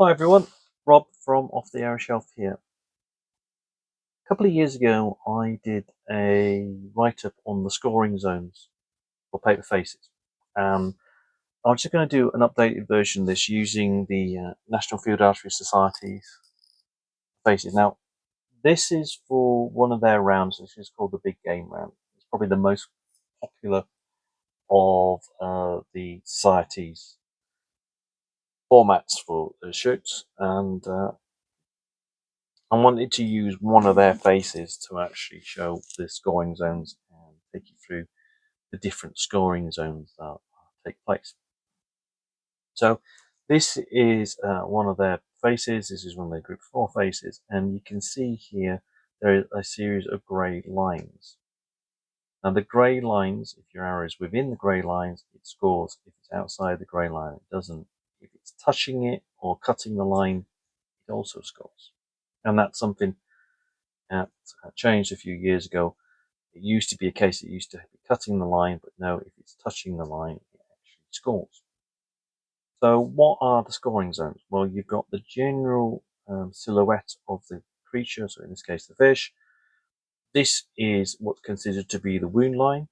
Hi everyone, Rob from Off the Arrow Shelf here. A couple of years ago I did a write-up on the scoring zones for paper faces. I'm just going to do an updated version of this using the National Field Archery Society's faces. Now, this is for one of their rounds, which is called the Big Game round. It's probably the most popular of the Society's formats for shoots, and I wanted to use one of their faces to actually show the scoring zones and take you through the different scoring zones that take place. So this is one of their faces. This is one of their group 4 faces, and you can see here there is a series of grey lines. Now the grey lines, if your arrow is within the grey lines, it scores. If it's outside the grey line, it doesn't. If it's touching it or cutting the line, it also scores. And that's something that changed a few years ago. It used to be a case that used to be cutting the line, but now if it's touching the line, it actually scores. So what are the scoring zones? Well, you've got the general silhouette of the creature, so in this case the fish. This is what's considered to be the wound line.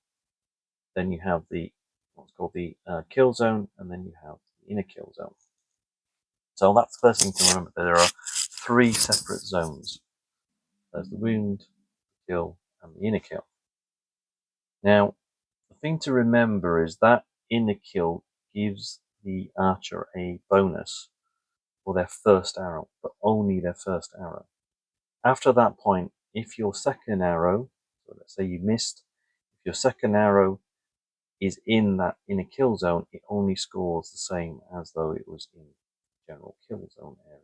Then you have the what's called the kill zone, and then you have the inner kill zone. So that's the first thing to remember. There are 3 separate zones. There's the wound, the kill, and the inner kill. Now, the thing to remember is that inner kill gives the archer a bonus for their first arrow, but only their first arrow. After that point, if your second arrow, so let's say you missed, if your second arrow is in that inner kill zone, it only scores the same as though it was in general kill zone area.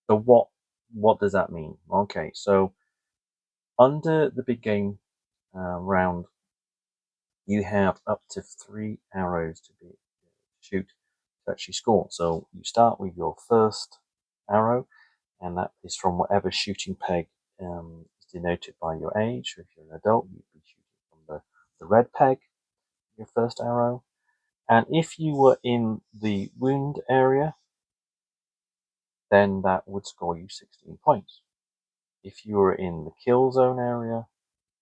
So what does that mean? Okay, so under the big game round, you have up to 3 arrows to shoot to actually score. So you start with your first arrow, and that is from whatever shooting peg is denoted by your age. So if you're an adult, you'd be shooting from the red peg, your first arrow. And if you were in the wound area, then that would score you 16 points. If you were in the kill zone area,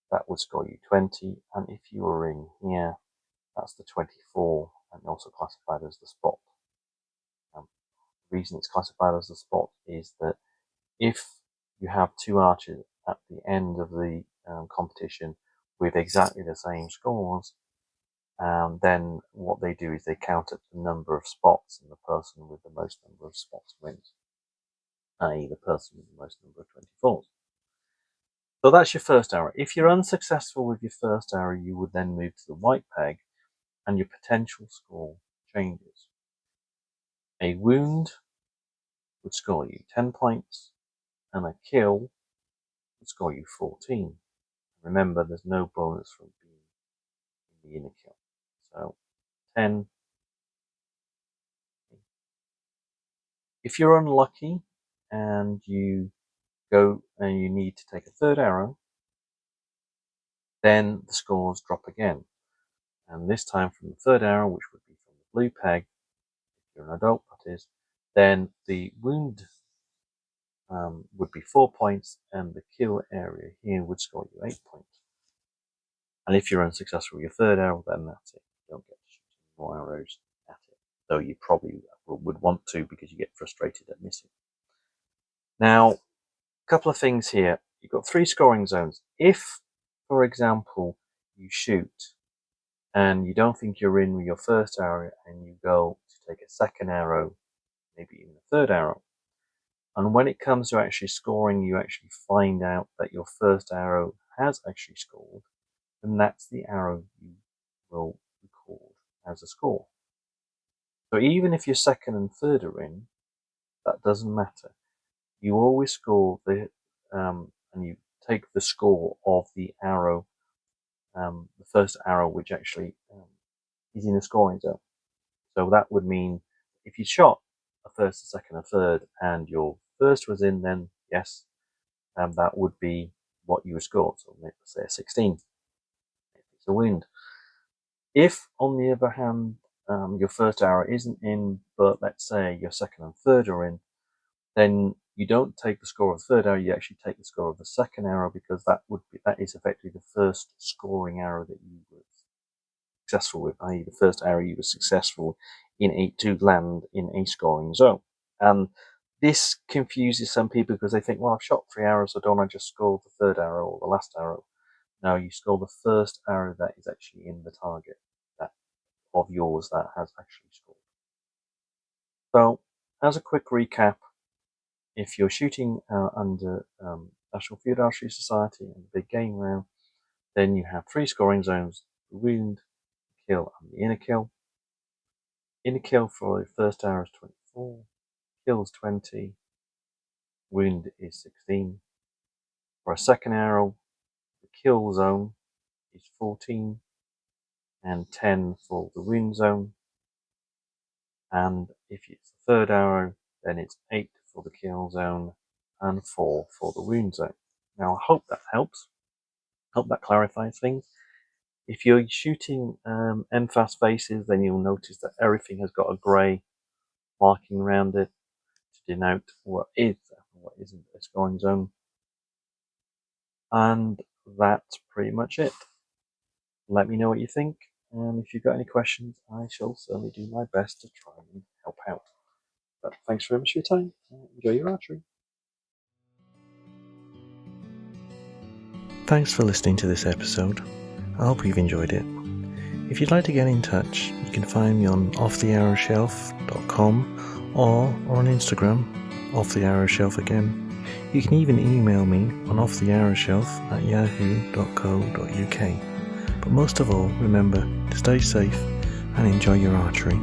that would score you 20. And if you were in here, that's the 24, and also classified as the spot. The reason it's classified as the spot is that if you have 2 archers at the end of the competition with exactly the same scores, then what they do is they count up the number of spots, and the person with the most number of spots wins, i.e. the person with the most number of 24s. So that's your first arrow. If you're unsuccessful with your first arrow, you would then move to the white peg, and your potential score changes. A wound would score you 10 points, and a kill would score you 14. Remember, there's no bonus from being in the inner kill. So 10. If you're unlucky and you go and you need to take a third arrow, then the scores drop again. And this time from the third arrow, which would be from the blue peg, if you're an adult, that is, then the wound would be 4 points, and the kill area here would score you 8 points. And if you're unsuccessful with your third arrow, then that's it. You don't get to shoot any more arrows at it, though you probably would want to, because you get frustrated at missing. Now, a couple of things here. You've got 3 scoring zones. If, for example, you shoot and you don't think you're in with your first arrow, and you go to take a second arrow, maybe even a third arrow, and when it comes to actually scoring, you actually find out that your first arrow has actually scored, then that's the arrow you will record as a score. So even if your second and third are in, that doesn't matter. You always score the and you take the score of the arrow, the first arrow which actually is in the scoring zone. So that would mean if you shot a first, a second, a third, and your first was in, then yes, that would be what you would score. So let's say a 16. If it's a wound. If, on the other hand, your first arrow isn't in, but let's say your second and third are in, then you don't take the score of the third arrow, you actually take the score of the second arrow, because that is effectively the first scoring arrow that you were successful with, i.e. the first arrow you were successful to land in a scoring zone. And this confuses some people because they think, well, I've shot 3 arrows, so don't I just score the third arrow or the last arrow? No, you score the first arrow that is actually in the target of yours that has actually scored. So, as a quick recap, if you're shooting under National Field Archery Society and the Big Game round, then you have 3 scoring zones: the wound, the kill, and the inner kill. Inner kill for the first arrow is 24, kill is 20, wound is 16. For a second arrow, the kill zone is 14, and 10 for the wound zone. And if it's the third arrow, then it's 8 for the kill zone and 4 for the wound zone. Now, I hope that helps. Hope that clarifies things. If you're shooting NFAS faces, then you'll notice that everything has got a grey marking around it to denote what is and what isn't a scoring zone. And that's pretty much it. Let me know what you think, and if you've got any questions, I shall certainly do my best to try and help out. But thanks very much for your time. Enjoy your archery. Thanks for listening to this episode. I hope you've enjoyed it. If you'd like to get in touch, you can find me on offthearrowshelf.com or on Instagram, offthearrowshelf again. You can even email me on offthearrowshelf@yahoo.co.uk. But most of all, remember to stay safe and enjoy your archery.